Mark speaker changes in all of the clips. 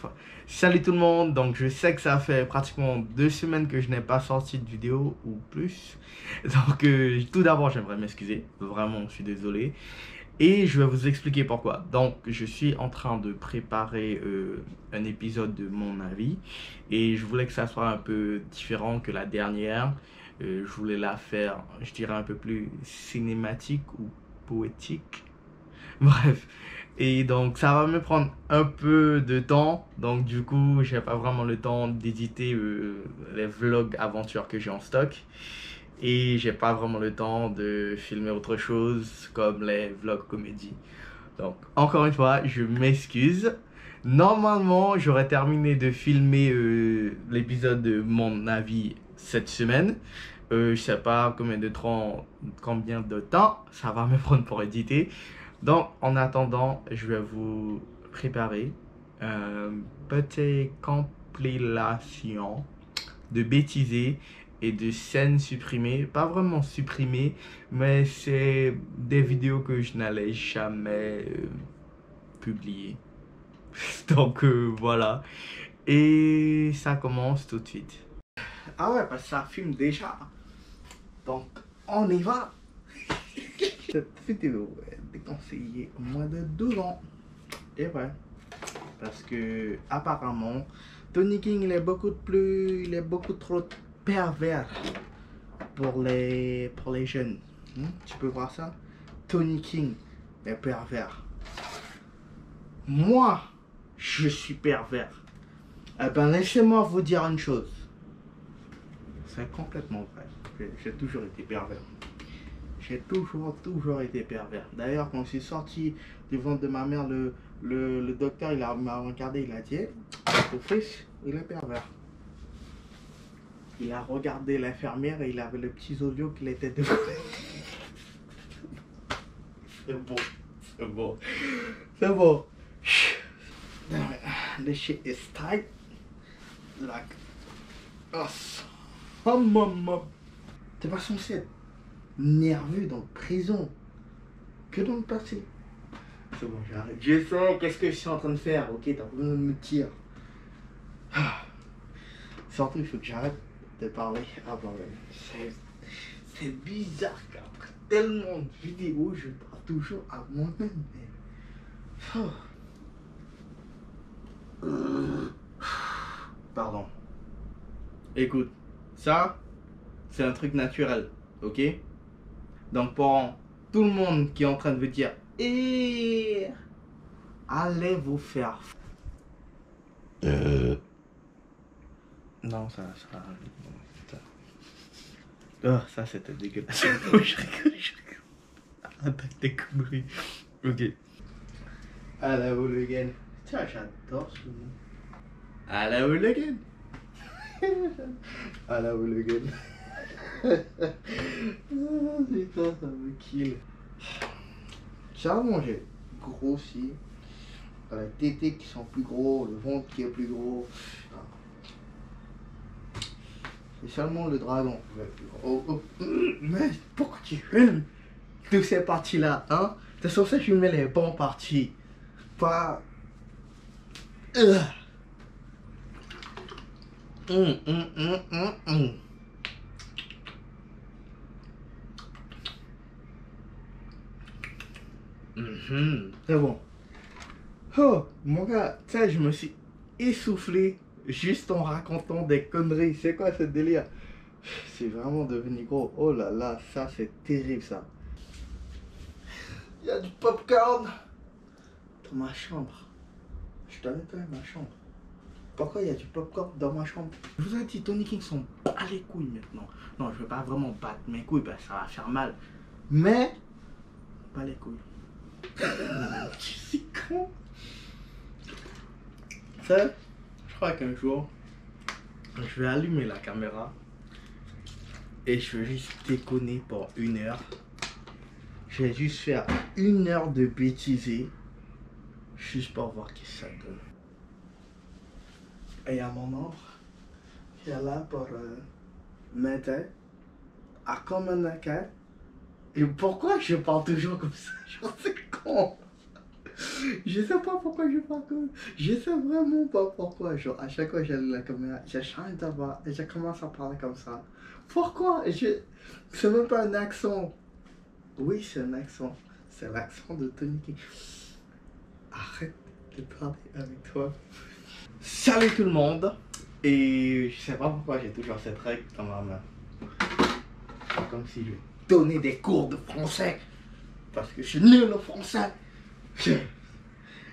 Speaker 1: Bref, salut tout le monde. Donc je sais que ça fait pratiquement 2 semaines que je n'ai pas sorti de vidéo ou plus. Donc tout d'abord j'aimerais m'excuser. Vraiment, je suis désolé. Et je vais vous expliquer pourquoi. Donc je suis en train de préparer un épisode de mon avis. Et je voulais que ça soit un peu différent que la dernière. Je voulais la faire, je dirais, un peu plus cinématique ou poétique. Bref, et donc ça va me prendre un peu de temps. Donc du coup, j'ai pas vraiment le temps d'éditer les vlogs aventures que j'ai en stock. Et j'ai pas vraiment le temps de filmer autre chose comme les vlogs comédie. Donc encore une fois, je m'excuse. Normalement, j'aurais terminé de filmer l'épisode de mon avis cette semaine. Je sais pas combien de temps ça va me prendre pour éditer. Donc, en attendant, je vais vous préparer une petite compilation de bêtisés et de scènes supprimées. Pas vraiment supprimées, mais c'est des vidéos que je n'allais jamais publier. Donc, voilà. Et ça commence tout de suite. Ah ouais, parce que ça filme déjà. Donc, on y va. Cette vidéo est déconseillée au moins de 12 ans. Et ouais. Parce que, apparemment, Tony King, il est beaucoup trop pervers pour les jeunes. Tu peux voir ça? Tony King est pervers. Moi, je suis pervers. Eh ben, laissez-moi vous dire une chose. C'est complètement vrai. J'ai toujours été pervers. J'ai toujours été pervers. D'ailleurs, quand je suis sorti du ventre de ma mère, le docteur m'a regardé, il a dit ton fils, il est pervers. Il a regardé l'infirmière et il avait le petit audio qu'il était devant. C'est bon, c'est bon, c'est bon. The shit is tight. Like us. Oh maman. T'es pas censé être nerveux dans la prison que dans le passé. C'est bon, j'arrête. Je sais qu'est-ce que je suis en train de faire, ok? T'as besoin de me tirer. Surtout, il faut que j'arrête de parler à moi-même. C'est bizarre qu'après tellement de vidéos, je parle toujours à moi-même. Pardon. Écoute, ça, c'est un truc naturel, ok? Donc pour tout le monde qui est en train de vous dire allez vous faire. Non, ça. Oh, ça c'était dégueulasse. Je rigole. Attaque des conneries. Ok. À la hooligan. Tiens, j'adore ce nom. À la hooligan. À la hooligan. Putain, ça me kill. Ça va manger grossi. Les tétés qui sont plus gros, le ventre qui est plus gros. C'est seulement le dragon. Mais pourquoi tu filmes toutes ces parties-là, hein? T'es censé filmer les bonnes parties. Pas... C'est bon. Oh, mon gars, tu sais, je me suis essoufflé juste en racontant des conneries. C'est quoi ce délire? C'est vraiment devenu gros. Oh là là, ça c'est terrible ça. Il y a du popcorn dans ma chambre. Je t'avais quand même ma chambre. Pourquoi il y a du popcorn dans ma chambre? Je vous ai dit, Tony King s'en bat les couilles maintenant. Non, je vais pas vraiment battre mes couilles parce que ça va faire mal. Mais, pas les couilles. C'est con. Ça, je crois qu'un jour, je vais allumer la caméra et je vais juste déconner pour 1 heure. Je vais juste faire 1 heure de bêtiser, juste pour voir ce que ça donne. Et il y a mon ombre qui est là pour m'aider à communiquer. Et pourquoi je parle toujours comme ça? Je sais con. Je sais pas pourquoi je parle comme... Je sais vraiment pas pourquoi. Genre, à chaque fois que j'allume la caméra, je change de voix et je commence à parler comme ça. Pourquoi? C'est même pas un accent. Oui, c'est un accent. C'est l'accent de Tony King. Arrête de parler avec toi. Salut tout le monde. Et je sais pas pourquoi j'ai toujours cette règle dans ma main. Comme si je donnais des cours de français. Parce que je suis nul en français.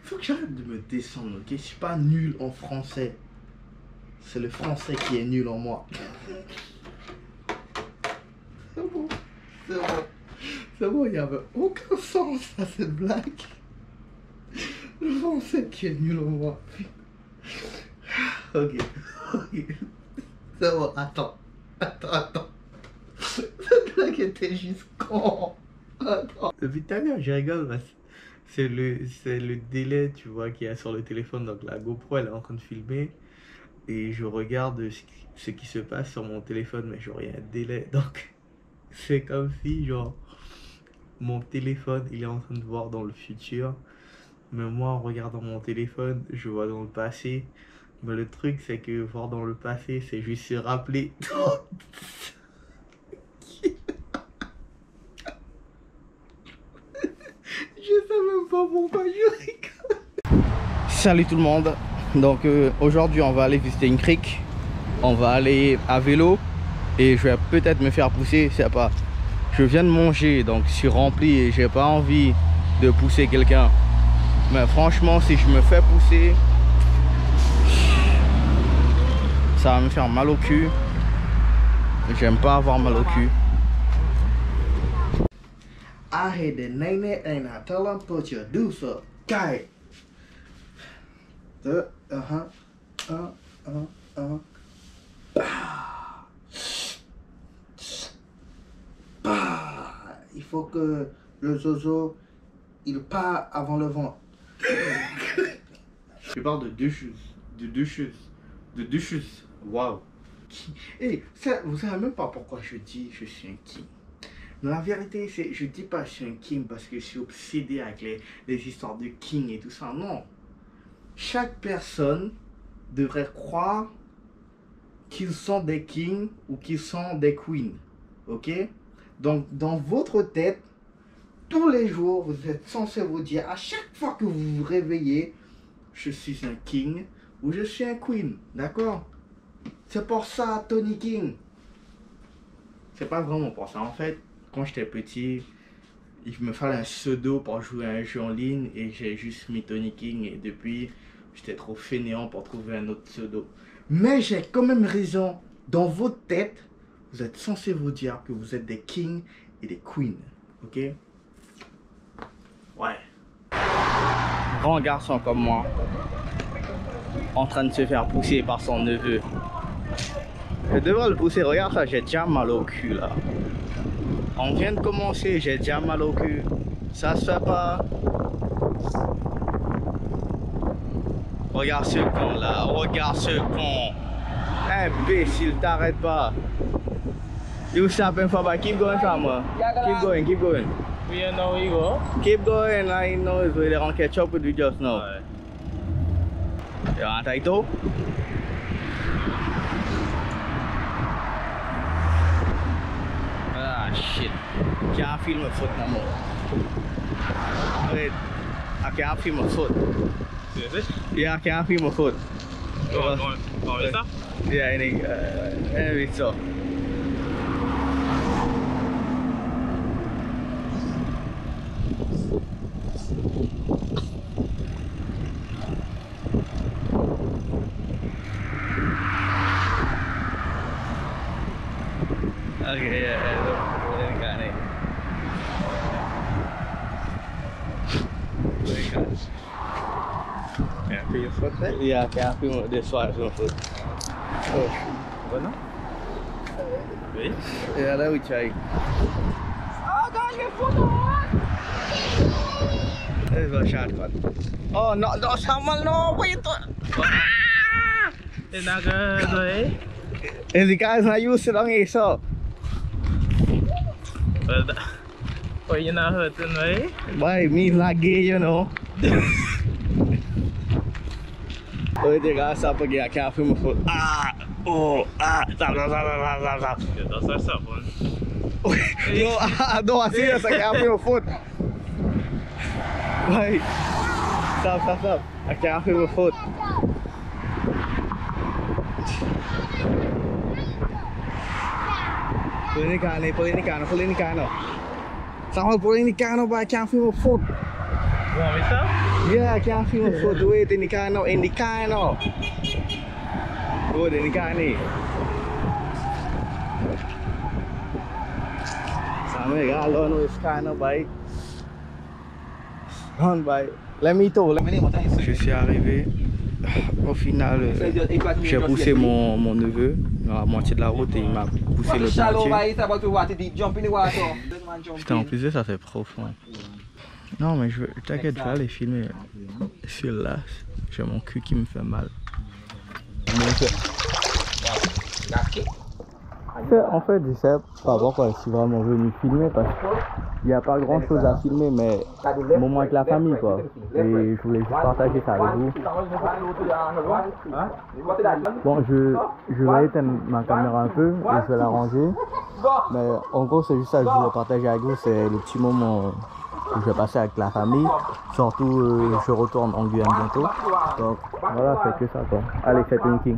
Speaker 1: Faut que j'arrête de me descendre, ok? Je suis pas nul en français. C'est le français qui est nul en moi. C'est bon. C'est bon. C'est bon, il n'y avait aucun sens à cette blague. Le français qui est nul en moi. Ok. Ok. C'est bon, attends. Attends. Cette blague était juste con. Attends. Depuis tout à l'heure, je rigole parce que c'est le délai, tu vois, qu'il y a sur le téléphone. Donc la GoPro, elle est en train de filmer. Et je regarde ce qui se passe sur mon téléphone, mais genre, il y a un délai. Donc, c'est comme si, genre, mon téléphone, il est en train de voir dans le futur. Mais moi, en regardant mon téléphone, je vois dans le passé. Mais le truc, c'est que voir dans le passé, c'est juste se rappeler. Je sais même pas pourquoi je rigole. Salut tout le monde. Donc aujourd'hui on va aller visiter une crique. On va aller à vélo. Et je vais peut-être me faire pousser, je sais pas. Je viens de manger, donc je suis rempli et j'ai pas envie de pousser quelqu'un. Mais franchement, si je me fais pousser, ça va me faire mal au cul. J'aime pas avoir mal au cul. I hate the name and I tell them put your deuce up. Guy. Il faut que le zozo il part avant le vent. Je parle de deux choses. Waouh. Et vous savez même pas pourquoi je dis je suis un king. Mais la vérité, c'est je dis pas que je suis un king parce que je suis obsédé avec les histoires de king et tout ça. Non. Chaque personne devrait croire qu'ils sont des kings ou qu'ils sont des queens. Ok? Donc, dans votre tête, tous les jours, vous êtes censé vous dire, à chaque fois que vous vous réveillez, je suis un king ou je suis un queen. D'accord? C'est pour ça, Tony King. C'est pas vraiment pour ça. En fait, quand j'étais petit, il me fallait un pseudo pour jouer à un jeu en ligne et j'ai juste mis Tony King et depuis, j'étais trop fainéant pour trouver un autre pseudo. Mais j'ai quand même raison. Dans votre tête, vous êtes censé vous dire que vous êtes des kings et des queens. Ok? Ouais. Grand garçon comme moi, en train de se faire pousser par son neveu. Je devrais le pousser. Regarde ça, j'ai déjà mal au cul là. On vient de commencer, j'ai déjà mal au cul. Ça se fait pas. Regarde ce con là, regarde ce con. Imbécile, t'arrête pas. You stopping for by keep going somewhere. Keep going.
Speaker 2: We don't know where you go.
Speaker 1: Keep going, I know it's really gonna catch up with you just now. You want to go? Ah shit. Can't feel my foot no more. Wait, I can't feel my foot.
Speaker 2: Seriously?
Speaker 1: Yeah, I can't feel my foot.
Speaker 2: Go on this stuff?
Speaker 1: Yeah, I think anyway, so. Okay, yeah, got it.
Speaker 2: Yeah, feel your foot there?
Speaker 1: Yeah, I can't feel this one, my foot. Oh.
Speaker 2: What now? Wait.
Speaker 1: Yeah, let me try.
Speaker 2: Oh, God, your foot on!
Speaker 1: This is a shortcut. Oh, no, someone, no, wait.
Speaker 2: It's not good, right?
Speaker 1: And the guy's not used to it, so.
Speaker 2: But you're not hurting, right?
Speaker 1: Why, me is not gay, you know. Oh, les gars, ça peut gagner un film foot. Ah! Oh! Ah! Ça.
Speaker 2: Dat is zo gewoon.
Speaker 1: No, ah, no, así es, que un film foot. Wait. Stop. Aqui é um film foot. Polinicano. Sama Polinicano ba aqui é um film foot.
Speaker 2: Waarom is dat?
Speaker 1: Yeah, aqui é um film foot. Wait, Indicano. Oh, Indicani. Sama regalo no Indicano, bye. On bye. Let me talk. Je suis arrivé. Au final, j'ai poussé mon neveu dans la moitié de la route et il m'a poussé le moitié. Putain, en plus de ça, c'est profond. Non, mais t'inquiète, je vais aller filmer sur là. J'ai mon cul qui me fait mal. En fait, je sais pas pourquoi je suis vraiment venu filmer parce qu'il n'y a pas grand chose à filmer, mais moment avec la famille quoi. Et je voulais juste partager ça avec vous. Bon, je vais éteindre ma caméra un peu et je vais la ranger. Mais en gros, c'est juste ça que je voulais partager avec vous, c'est le petit moment que je vais passer avec la famille. Surtout, je retourne en Guyane bientôt. Donc voilà, c'est que ça quoi. Allez, c'est une king.